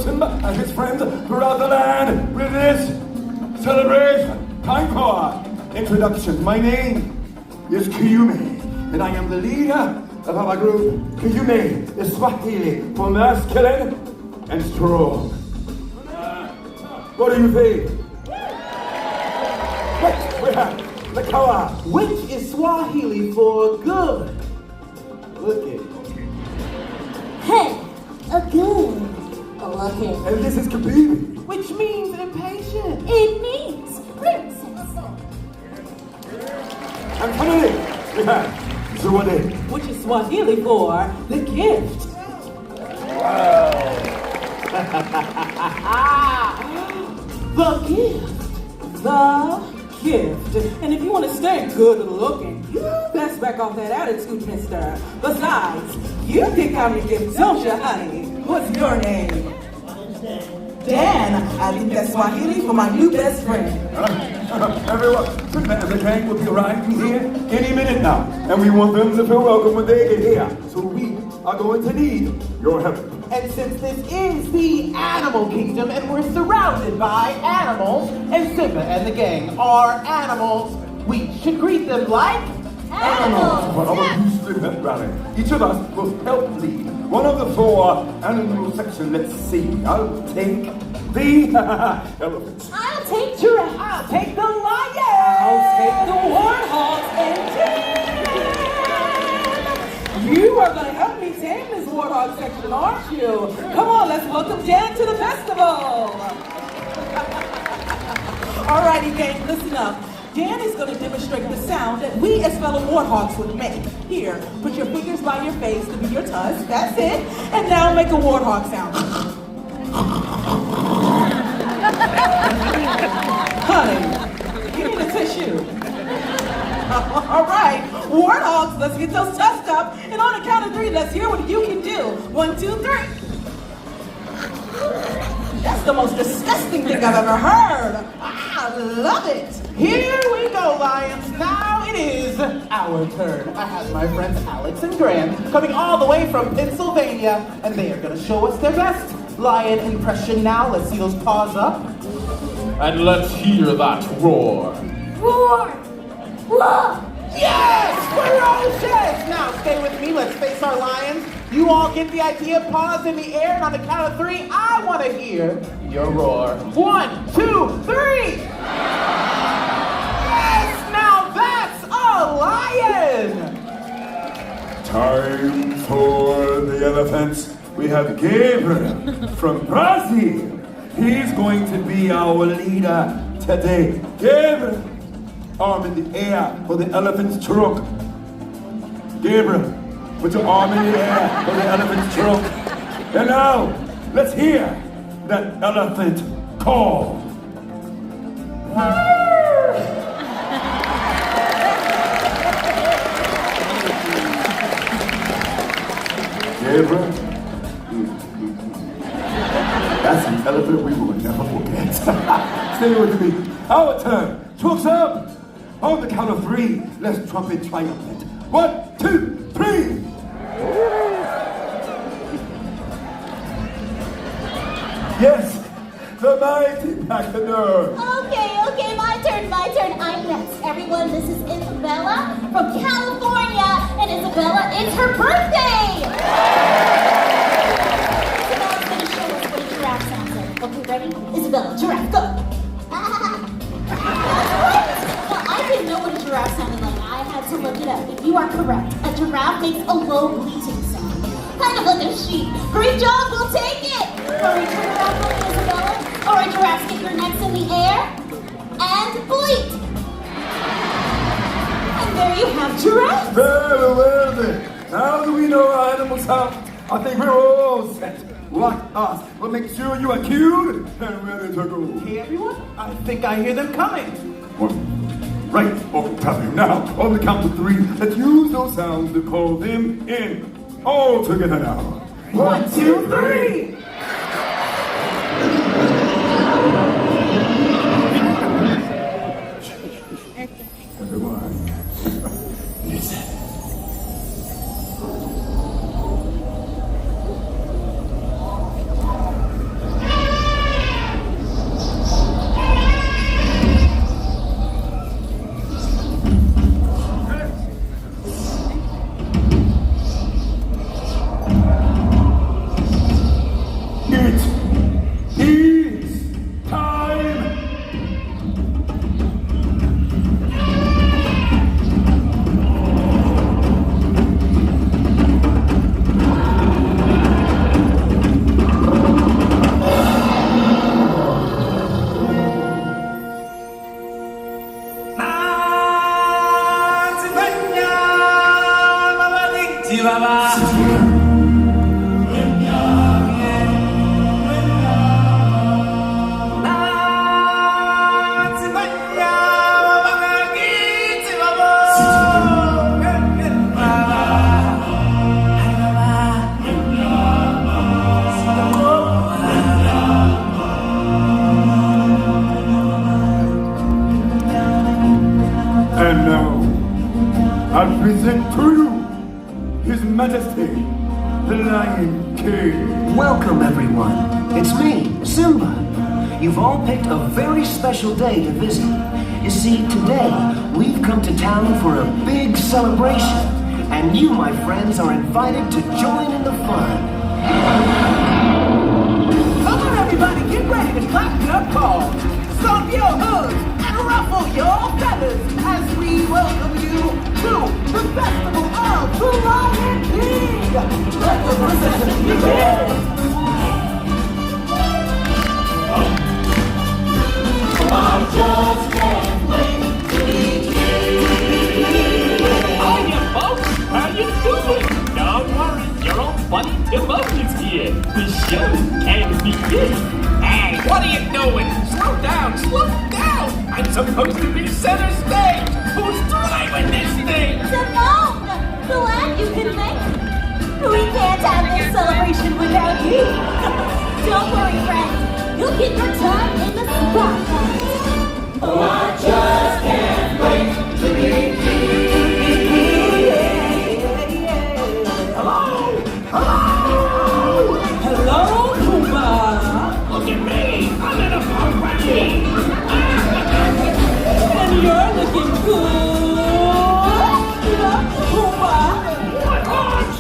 Wilson and his friends throughout the land with this celebration. Time for introduction. My name is Kiyume, and I am the leader of our group. Kiyume is Swahili for masculine and strong. What do you think? We have the Kawa, which is Swahili for good. Look it. Hey, a good looking. And this is Kabibi, which means impatient. It means princess. And finally, we have Zawadi, which is Swahili for the gift. Wow. The gift. The gift. And if you want to stay good looking, you best back off that attitude, mister. Besides, you pick out your gift, don't you, honey? What's your name? Dan. I think that's Swahili for my new best friend. Everyone, the gang will be arriving here any minute now. And we want them to feel welcome when they get here. So we are going to need your help. And since this is the animal kingdom and we're surrounded by animals, and Simba and the gang are animals, we should greet them like animals. For our Houston Pet Rally, each of us will help lead one of the 4 animal sections. Let's see. I'll take the elephants. I'll take giraffe. I'll take the lion. I'll take the warthogs and Dan. You are going to help me tame this warthog section, aren't you? Come on, let's welcome Dan to the festival. Alrighty, gang, listen up. Dan is going to demonstrate the sound that we as fellow warthogs would make. Here, put your fingers by your face to be your tusk. That's it. And now make a warthog sound. Honey, give me the tissue. All right, warthogs, let's get those tusks up. And on the count of 3, let's hear what you can do. 1, 2, 3. That's the most disgusting thing I've ever heard. I love it. Here we go, lions. Now it is our turn. I have my friends Alex and Graham coming all the way from Pennsylvania, and they are going to show us their best lion impression now. Let's see those paws up. And let's hear that roar. Roar! Roar! Yes! Ferocious! Now stay with me. Let's face our lions. You all get the idea. Paws in the air, and on the count of 3, I want to hear your roar. 1, 2, 3! Yes! Now that's a lion! Time for the elephants. We have Gabriel from Brazil. He's going to be our leader today. Gabriel, arm in the air for the elephant's trunk. Gabriel, put your arm in the air for the elephant's trunk. And now, let's hear that elephant call. Gabriel, that's an elephant we will never forget. Stay with me. Our turn. Trunks up. On the count of 3, let's trumpet triumphant. 1, 2, 3. Yes, the mighty Pachyderm. Okay, my turn. I'm next. Everyone, this is Isabella from California. And Isabella, it's her birthday! Isabella's going to show us what a giraffe sounds like. Okay, ready? Isabella, giraffe, go! Well, I didn't know what a giraffe sounded like. I had to look it up. If you are correct, a giraffe makes a low bleating sound. Kind of like a sheep. Great job, we'll take it! Hurry, turn around for me, Isabella. Alright, giraffes, get your necks in the air. And bleat! And there you have giraffe. Very well then. Now that we know our animal sound, I think we're all set. Like us, but make sure you are cued and ready to go. Hey everyone, I think I hear them coming. Right, time. Now, on the count of 3, let's use those sounds to call them in. All together now. 1, 2, 3! Everyone, listen. Lion King. Welcome, everyone. It's me, Simba. You've all picked a very special day to visit. You see, today, we've come to town for a big celebration. And you, my friends, are invited to join in the fun. Come on, everybody, get ready to clap your paws, stomp your hooves, and ruffle your feathers as we welcome you to the Festival of the Lion King. Let the procession begin. I just can't wait to be king. Hiya, folks. How you doing? Don't worry, your old buddy Timothy's here. The show can begin. Hey, what are you doing? Slow down, slow down. I'm supposed to be center stage. Who's driving this thing? Simone, glad you can make it. We can't have this celebration without you. Don't worry, friends. You'll get your time in the spotlight. Oh, I just can't wait to be king. Hello? Hello? Hello, Pumbaa. Look at me. I'm in a party. And you're looking good. Pumbaa. What are you?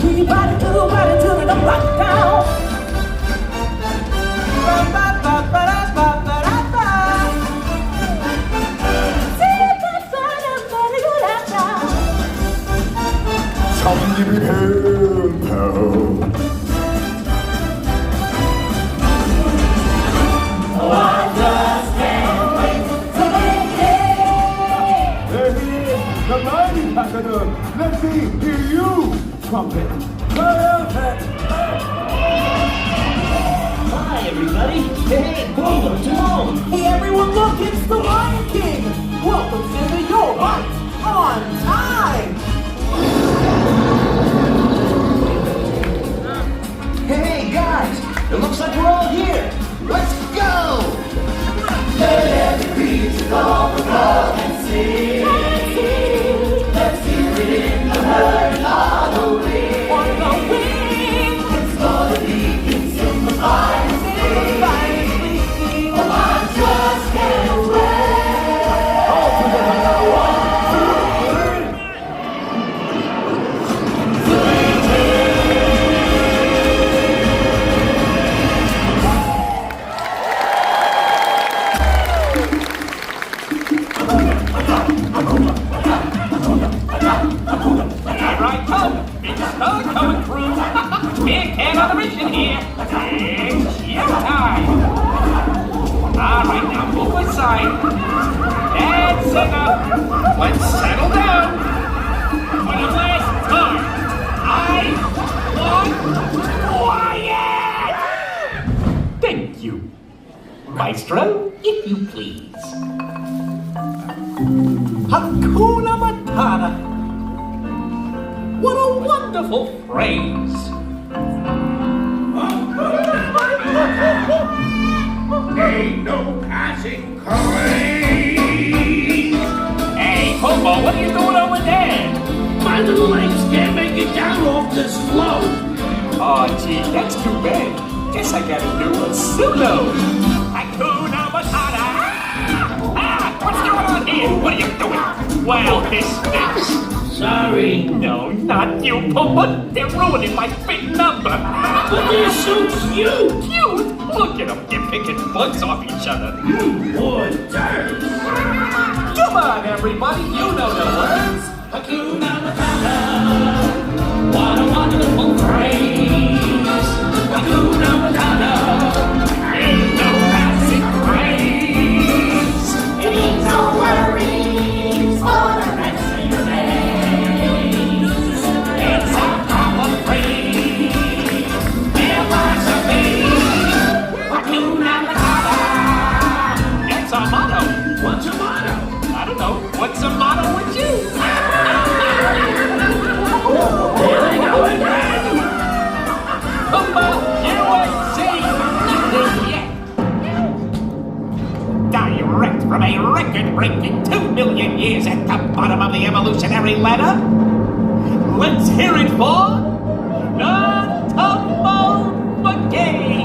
We about to do right into the lockdown. Come give it him, pal. Oh, I just can't wait to be king. There he is, the mighty Pachyderm. Let me hear you, trumpet. Triumphant. Hi, everybody. Hey, welcome to home. Hey, everyone, look, it's the Lion King. Welcome to the Your Right on Time. Hey, guys, it looks like we're all here. Let's go! Let every creature call the world and sing. Let's hear it in the herd on the wing. On the wing, It's gonna be King Simba's Lion King. Lion King. Oh, I just can't wait. All together now. 1, 2, 3. Here I come. Big Star coming through. Big hand on the mission here. It's showtime. All right, now move aside. That's enough. Let's settle down. For the last time, I want quiet. Thank you. Maestro, if you please. Hakuna Matata. What a wonderful phrase. Ain't no passing craze. Hey, Popo, what are you doing over there? My little legs can't make it down off this float. Oh, gee, that's too bad. Guess I gotta do a solo. Hakuna Matata. What's going on here? What are you doing? Well, this stinks. Sorry. No, not you, Popo. They're ruining my big number. But they're so cute. Cute. Look at them. They're picking bugs off each other. Boy, dirt. Come on, everybody. You know the words. Hakuna Matata. What a wonderful phrase. Hakuna Matata. Ain't no passing craze. Ain't no worries for the rest of your days. It's a common phrase. Philosophy. Hakuna Matata. That's our motto. What's a motto? I don't know. What's the motto with you? bottom of the evolutionary ladder? Let's hear it for the Tumble Monkey!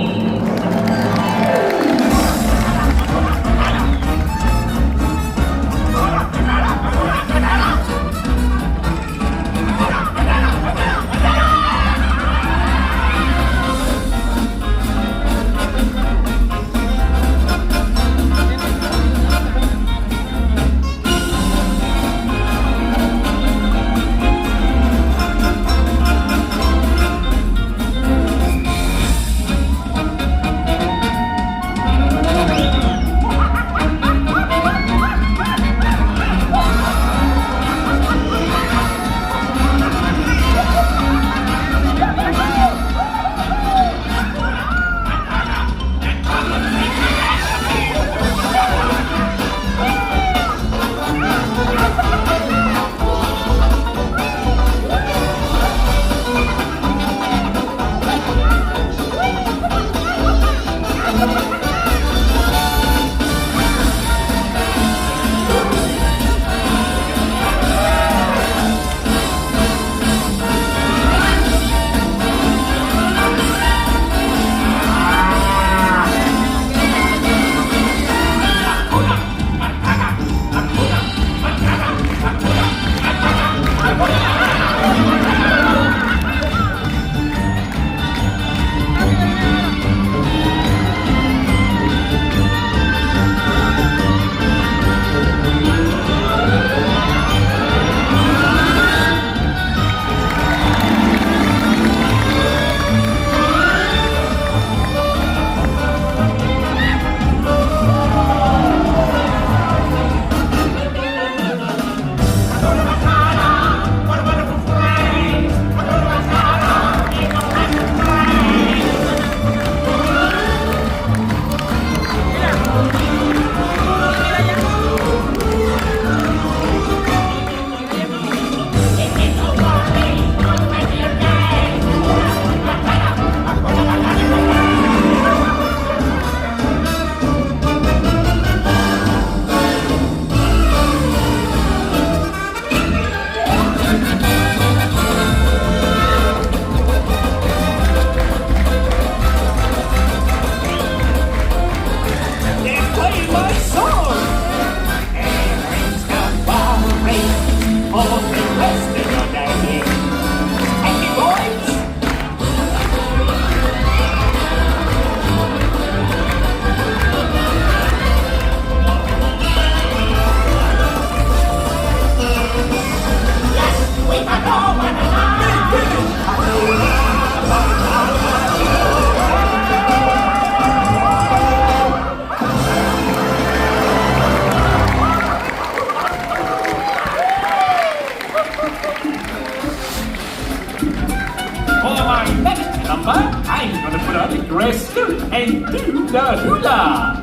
I'm gonna put on a dress suit and do the hula.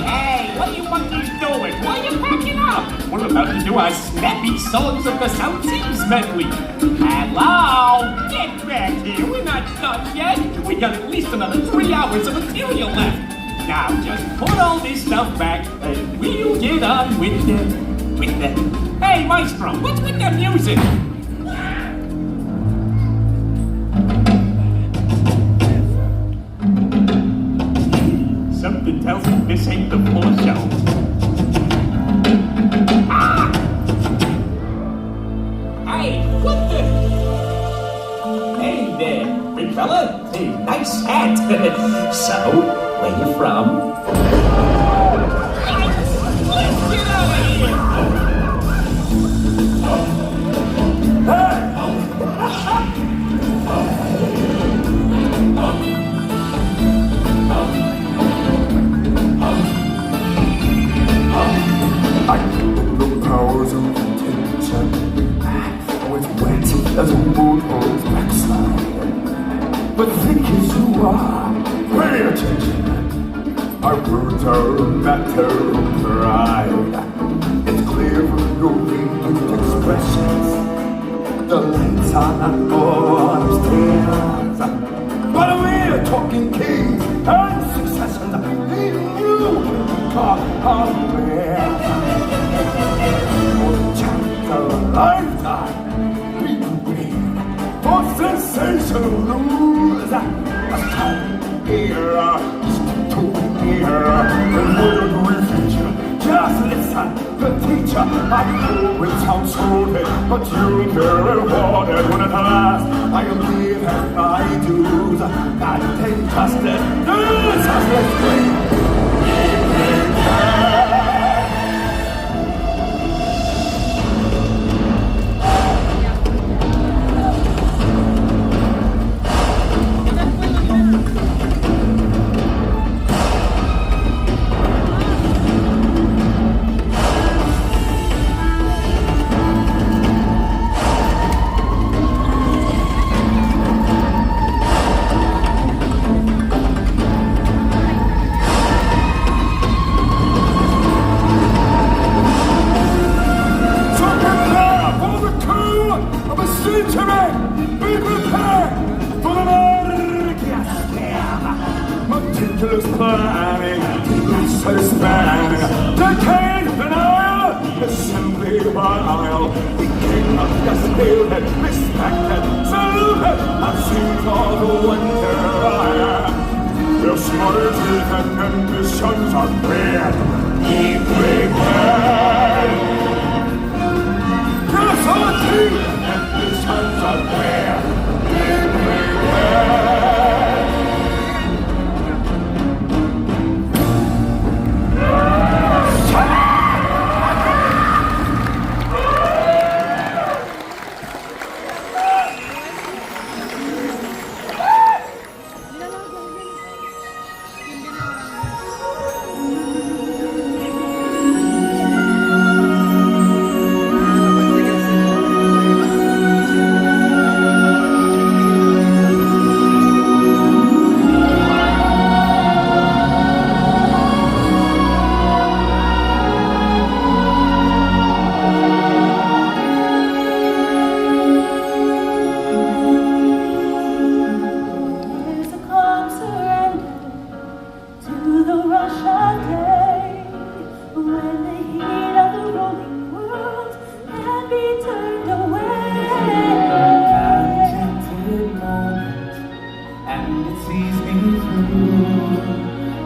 Hey, what do you monkeys doing? Why are you packing up? We're about to do our snappy songs of the South Seas medley. Hello, get back here. We're not done yet. We got at least another 3 hours of material left. Now just put all this stuff back and we'll get on with the... Hey, Maestro, what's with the music? Something tells me this ain't the full show. Ah! Hey, what the? Hey there, big fella. Hey, nice hat. So, where you from? Let's get out of here! I know the powers of contention. Oh, it's wet as a motor's backside. But thick as you are, pay attention. Our words are a matter of pride. It's clear from your radiant expressions. The lights are not on our tails. But we're talking kings and succession. Leading you to our the teacher. I know it sounds stupid, but you'll be rewarded when at last I am given my dues. And take justice, justice free. Meticulous planning, useless spanning, decayed denial is simply vile. The king of disputed, respected, saluted, and seems all the wonder I am. Their smothered teeth and ambitions are bred, deeply bred. Their solid teeth and ambitions are bred, deeply bred.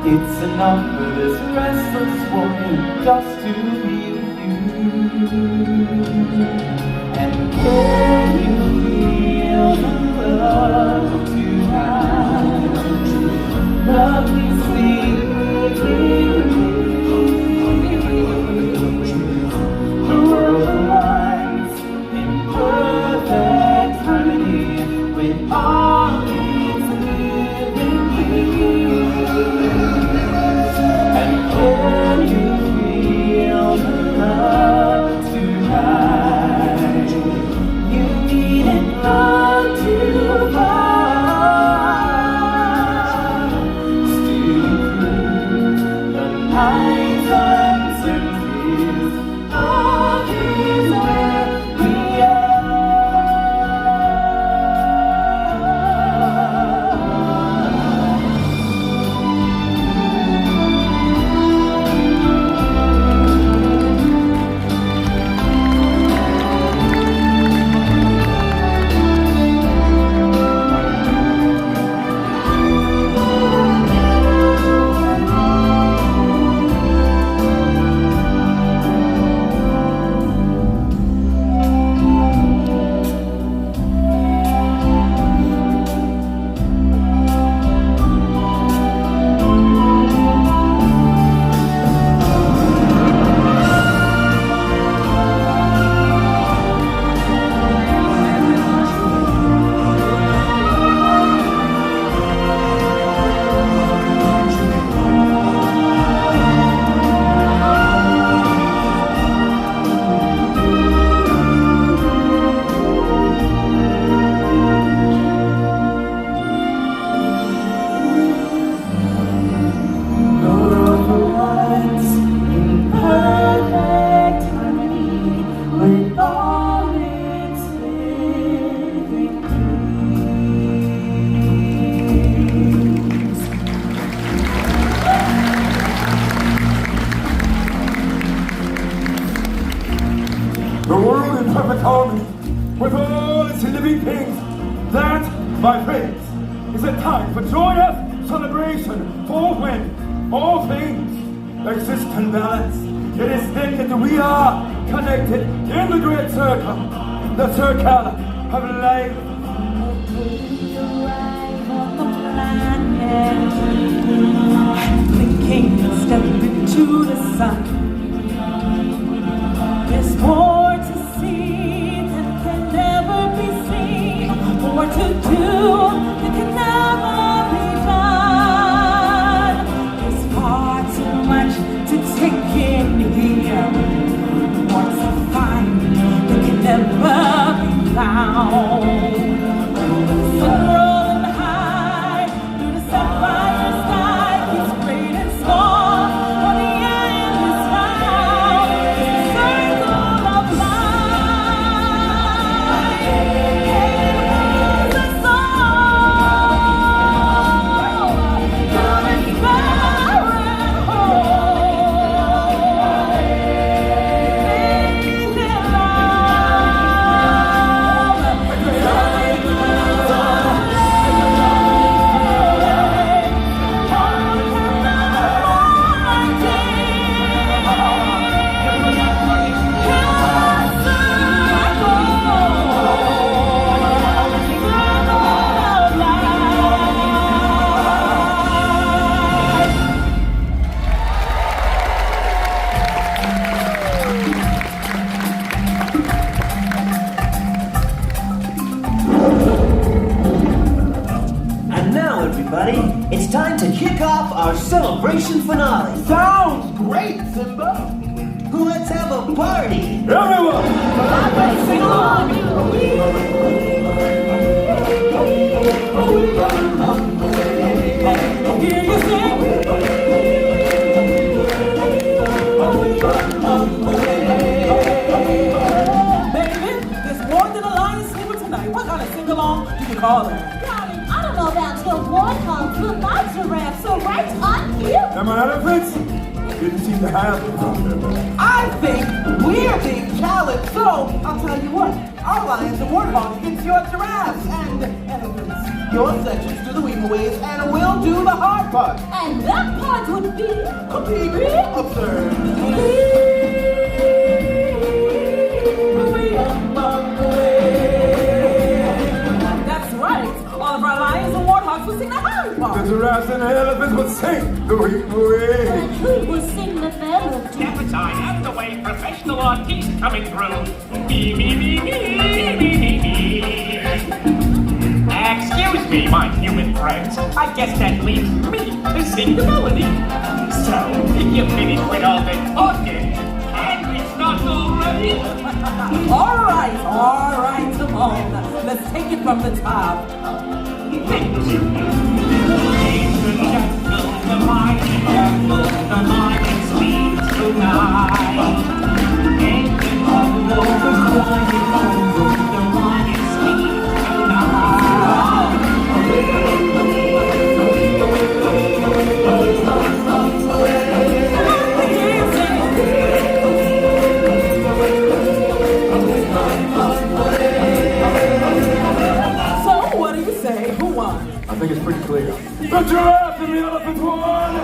It's enough for this restless woman just to be with you. And can you feel the love tonight? Love me sweetly. The world aligns in perfect harmony with all its living beings. And can you feel the love tonight? You needn't love to find. Stealing through the night's uncertainties, love is where we are. The world in perfect harmony with all its living things. That, my friends, is a time for joyous celebration. For when all things exist in balance, It is stated that we are connected in the great circle, the circle of life. Blinking, step into the sun. There's more to see that can never be seen, more to do that can never be done. There's far too much to take in here, more to find that can never be found. Rolling high through the sapphire sky, keeps great and small, for the end is found. Circle of life, it was a song, good and fair and whole. Faith in And now, everybody, it's time to kick off our celebration finale. Sounds great, Simba. Let's have a party. Everyone! Sing along. Hear you sing. Baby, there's more than a lion singer tonight. What kind of sing-along do you call it? Darling, I don't know about your warthogs, but my giraffes are right on you. And my elephants didn't seem to have a problem. I think we're being challenged, so I'll tell you what. Our lions and warthogs against your giraffes and elephants. Your sections do the weeble-ways, and we'll do the hard part. And that part would be... Completely absurd. That's right. All of our lions and warthogs will sing the hard The part. giraffes and the elephants would sing the way. And who will sing the melody? Step aside, out of the way, professional artiste coming through. Me, me, me, me, me, me, me. Excuse me, my human friends. I guess that leaves me to sing the melody. So, if you finish with all the talking, and we start already? All right, Simone. Let's take it from the top. Ladies and gentlemen, the lion sleeps tonight. Engine all over, flying over, the lion sleeps tonight. So, what do you say? Who won? I think it's pretty clear. The giraffe and the elephant won!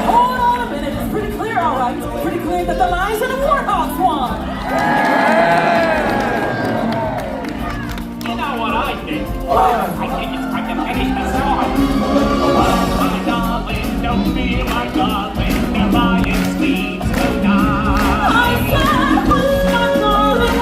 Hold on a minute. It's pretty clear, all right. It's pretty clear that the lions and the warthogs won. You know what I think? I think it's time to finish the song. My darling, don't feel my darling, the lion sleeps tonight. I said, who's my darling,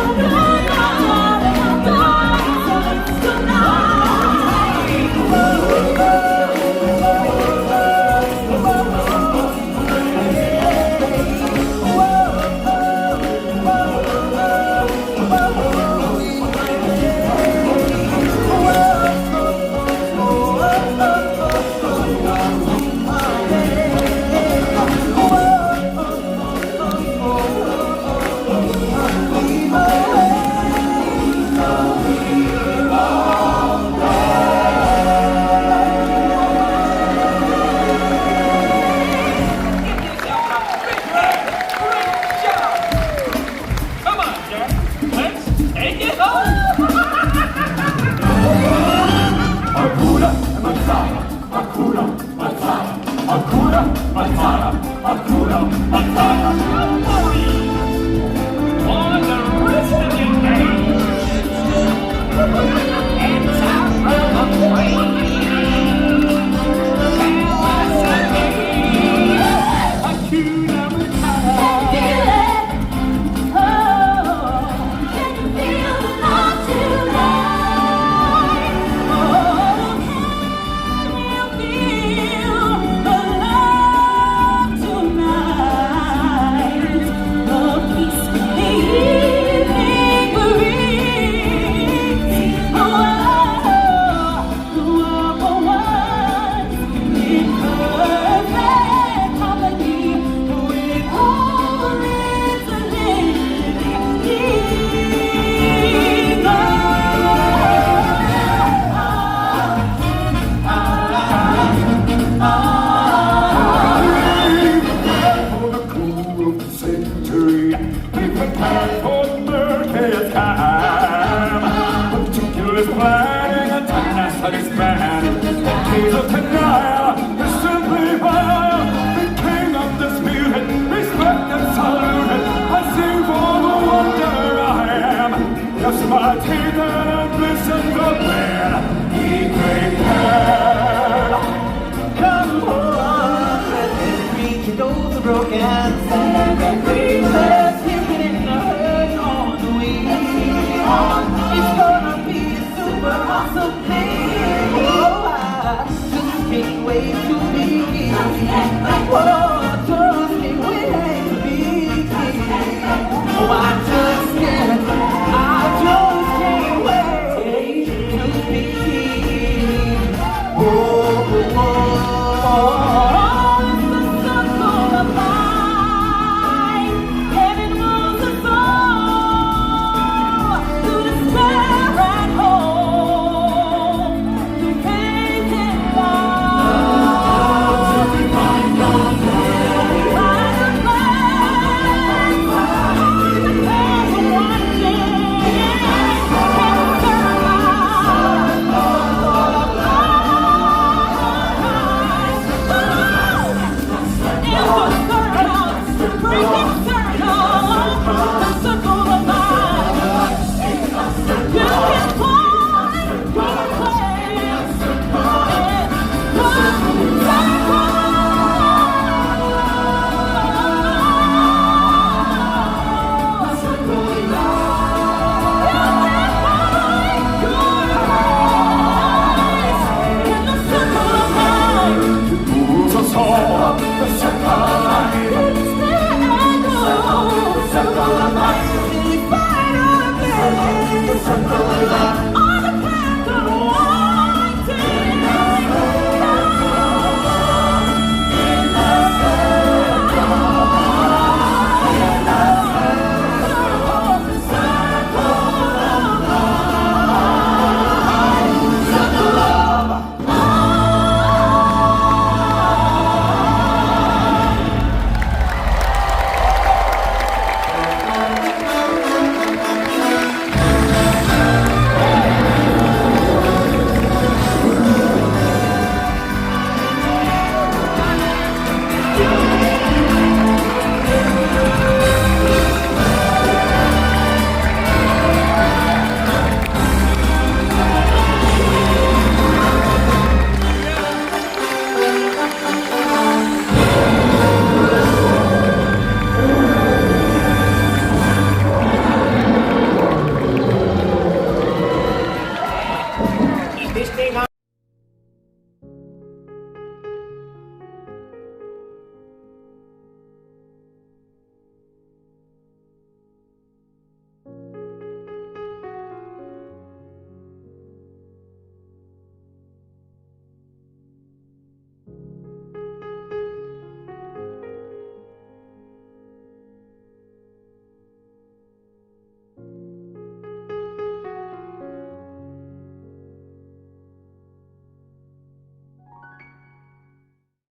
That's